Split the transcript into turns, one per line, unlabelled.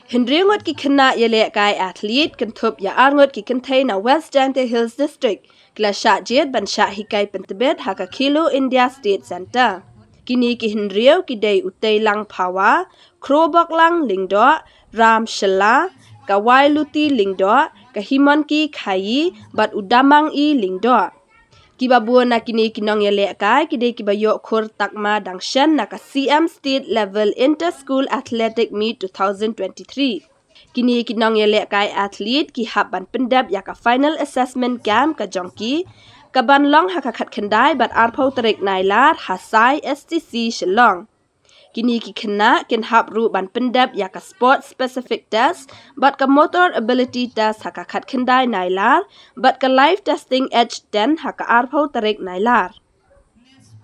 Hindri ngut ki khynnah ialehkai athlete kan thup ya ngut ki kanthai na West Jaintia Hills district kila Shah jied ban Shah hikai pentebet haka Khelo India State Centre. Kini ki hindriu ki day utay lang pawa, krobok lang lingdo, ram Syllad, kawai luti lingdo, kahimon ki khayi bat udamang i lingdo. Kiba buon na kini kinong ialehkai kidai kiba yok khur takma dangshan na ka CM State Level Inter-School Athletic Meet 2023. Kini kinong ialehkai athlete ki haban pendap ya ka final assessment camp ka jongki kaban long hakakat kendai bat arpau terik nailar hasai STC Shillong. Kini ki khynnah kin hap ru ban pendap ya ka sport specific test bat ka motor ability test hakakat kendai nailar bat ka live testing edge 10 haka arpau terik nailar.